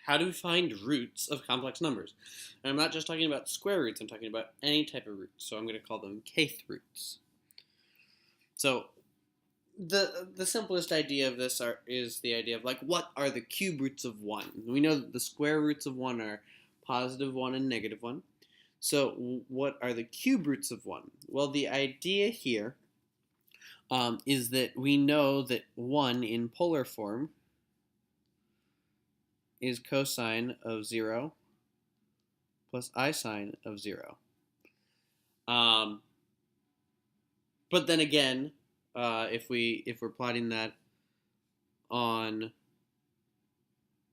how do we find roots of complex numbers? And I'm not just talking about square roots, I'm talking about any type of roots. So I'm going to call them kth roots. So the simplest idea of this is the idea of like, what are the cube roots of 1? We know that the square roots of 1 are positive 1 and negative 1. So what are the cube roots of 1? Well, the idea here is that we know that 1 in polar form is cosine of 0 plus I sine of 0. But then again, if we're plotting that on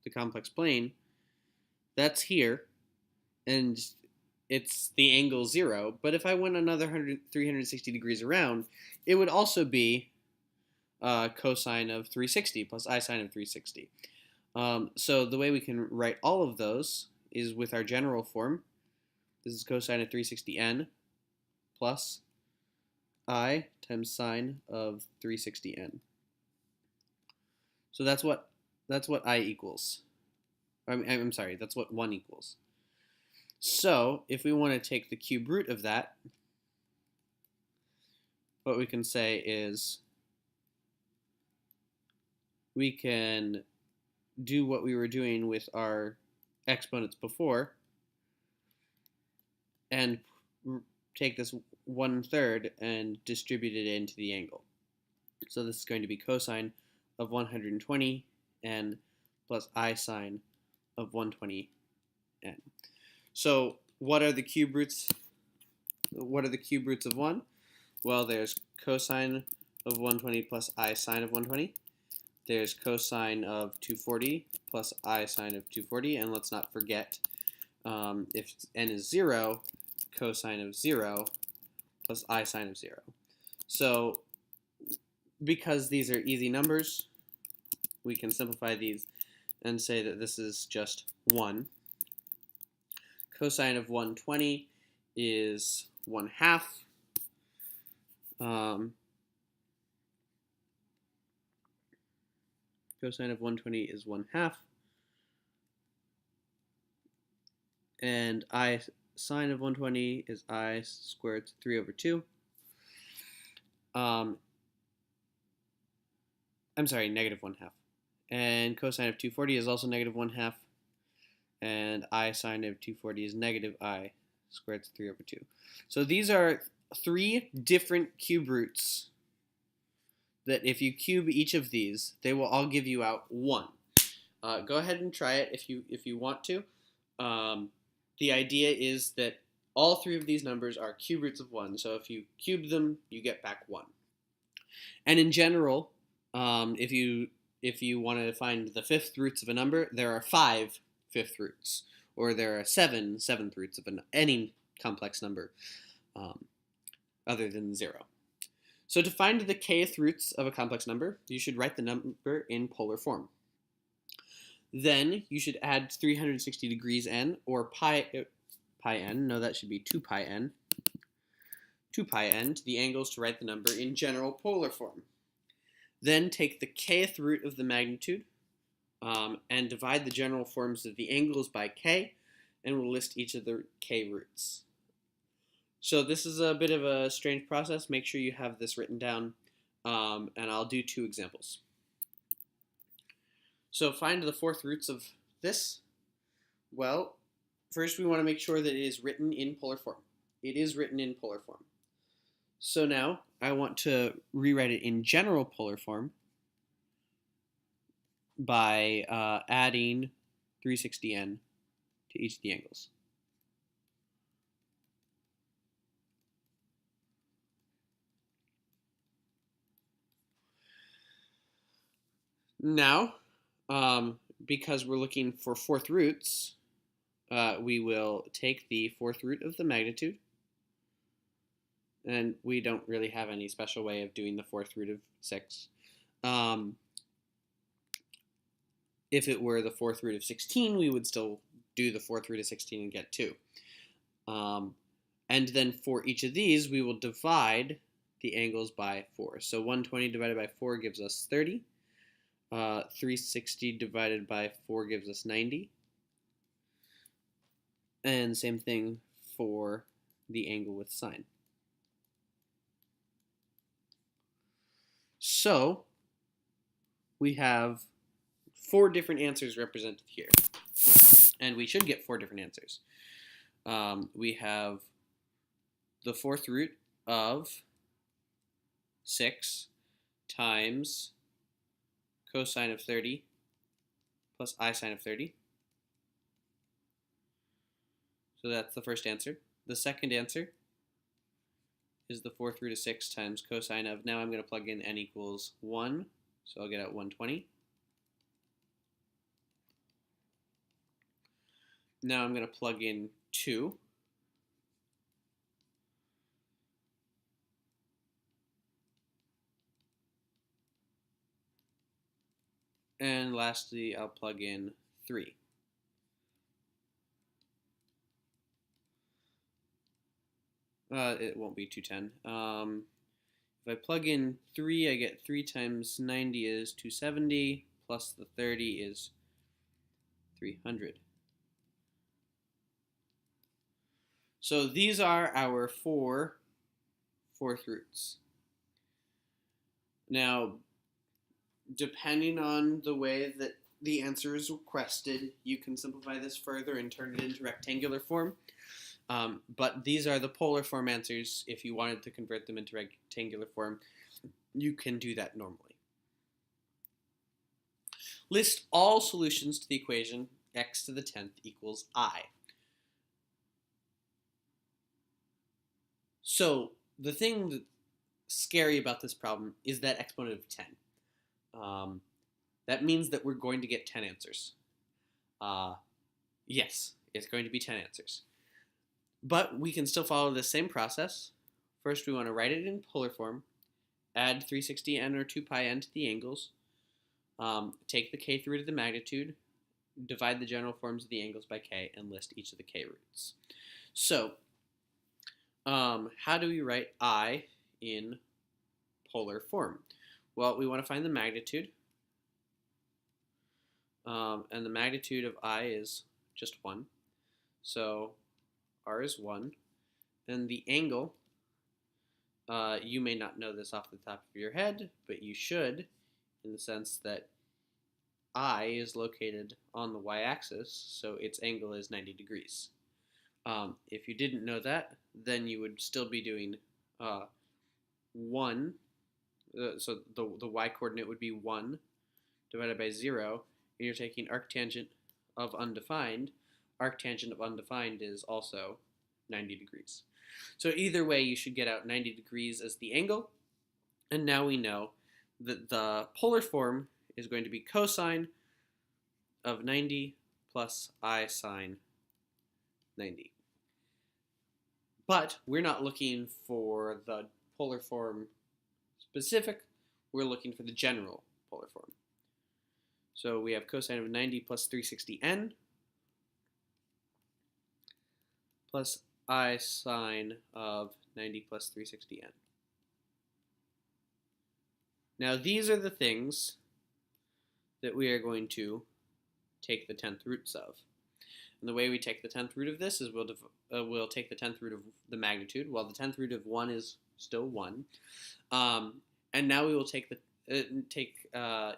the complex plane, that's here, and it's the angle 0. But if I went another 360 degrees around, it would also be cosine of 360 plus I sine of 360. So the way we can write all of those is with our general form. This is cosine of 360n plus I times sine of 360n. So that's what I equals. I'm sorry, that's what 1 equals. So if we want to take the cube root of that, what we can say is we can do what we were doing with our exponents before and take this 1/3 and distribute it into the angle. So this is going to be cosine of 120 n plus I sine of 120 n. So what are the cube roots? What are the cube roots of 1? Well, there's cosine of 120 plus I sine of 120. There's cosine of 240 plus I sine of 240. And let's not forget, if n is 0, cosine of 0 plus I sine of 0. So because these are easy numbers, we can simplify these and say that this is just 1. Cosine of 120 is 1/2. Cosine of 120 is 1/2. And I sine of 120 is I squared 3/2. I'm sorry, negative 1/2. And cosine of 240 is also negative 1/2. And I sine of 240 is negative I squared 3/2. So these are 3 different cube roots that if you cube each of these, they will all give you out 1. Go ahead and try it if you want to. The idea is that all 3 of these numbers are cube roots of 1. So if you cube them, you get back 1. And in general, if you want to find the 5th roots of a number, there are 5 5th roots, or there are 7 7th roots of any complex number other than 0. So to find the kth roots of a complex number, you should write the number in polar form. Then you should add 360 degrees n, or pi n, no, that should be 2 pi n, 2 pi n to the angles to write the number in general polar form. Then take the kth root of the magnitude and divide the general forms of the angles by k, and we'll list each of the k roots. So this is a bit of a strange process. Make sure you have this written down, and I'll do 2 examples. So find the 4th roots of this. Well, first we want to make sure that it is written in polar form. It is written in polar form. So now I want to rewrite it in general polar form by adding 360n to each of the angles. Now, because we're looking for 4th roots, we will take the 4th root of the magnitude, and we don't really have any special way of doing the 4th root of 6. If it were the 4th root of 16, we would still do the 4th root of 16 and get 2. And then for each of these, we will divide the angles by 4. So 120 divided by 4 gives us 30. 360 divided by 4 gives us 90. And same thing for the angle with sine. So we have 4 different answers represented here. And we should get 4 different answers. We have the fourth root of 6 times cosine of 30 plus I sine of 30. So that's the first answer. The second answer is the fourth root of 6 times cosine of, now I'm going to plug in n equals 1, so I'll get out 120. Now I'm going to plug in 2. And lastly, I'll plug in 3. It won't be 210. If I plug in 3, I get 3 times 90 is 270, plus the 30 is 300. So these are our 4 fourth roots. Now, depending on the way that the answer is requested, you can simplify this further and turn it into rectangular form. But these are the polar form answers. If you wanted to convert them into rectangular form, you can do that normally. List all solutions to the equation x to the 10th equals I. So the thing that's scary about this problem is that exponent of 10. That means that we're going to get 10 answers. Yes, it's going to be 10 answers. But we can still follow the same process. First, we want to write it in polar form, add 360n or 2πn to the angles, take the kth root of the magnitude, divide the general forms of the angles by k, and list each of the k roots. So, how do we write I in polar form? Well, we want to find the magnitude, and the magnitude of I is just 1. So R is 1. And the angle, you may not know this off the top of your head, but you should, in the sense that I is located on the y-axis, so its angle is 90 degrees. If you didn't know that, then you would still be doing 1, so the y-coordinate would be 1 divided by 0, and you're taking arctangent of undefined. Arctangent of undefined is also 90 degrees. So either way, you should get out 90 degrees as the angle, and now we know that the polar form is going to be cosine of 90 plus I sine 90. But we're not looking for the polar form specific, we're looking for the general polar form. So we have cosine of 90 plus 360n plus I sine of 90 plus 360n. Now these are the things that we are going to take the 10th roots of. And the way we take the 10th root of this is we'll take the 10th root of the magnitude. Well, the 10th root of 1 is still 1. And now we will take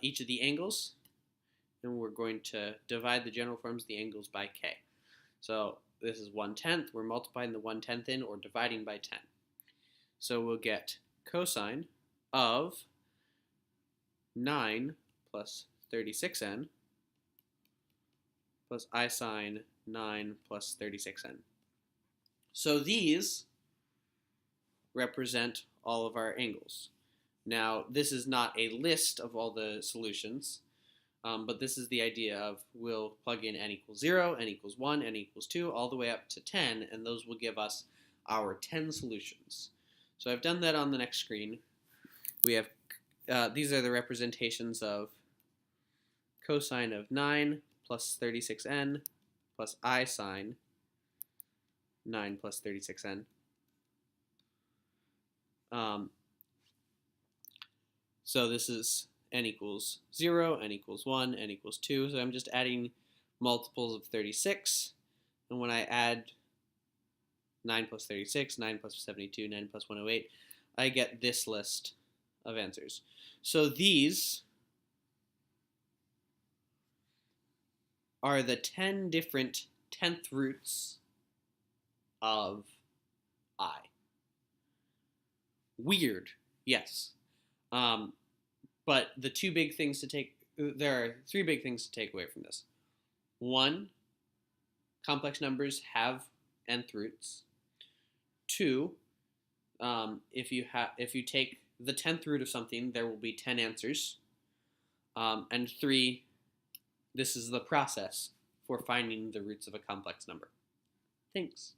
each of the angles, and we're going to divide the general forms of the angles by k. So this is 1/10. We're multiplying the 1/10 in or dividing by 10. So we'll get cosine of 9 plus 36n plus I sine 9 plus 36n. So these represent all of our angles. Now, this is not a list of all the solutions, but this is the idea of we'll plug in n equals 0, n equals 1, n equals 2, all the way up to 10, and those will give us our 10 solutions. So I've done that on the next screen. We have, these are the representations of cosine of 9 plus 36n plus I sine 9 plus 36n. So this is n equals 0, n equals 1, n equals 2. So I'm just adding multiples of 36. And when I add 9 plus 36, 9 plus 72, 9 plus 108, I get this list of answers. So these are the 10 different 10th roots of I. Weird, yes. But the two big things to take, there are three big things to take away from this. One, complex numbers have nth roots. Two, if you take the 10th root of something, there will be 10 answers. And three, this is the process for finding the roots of a complex number. Thanks.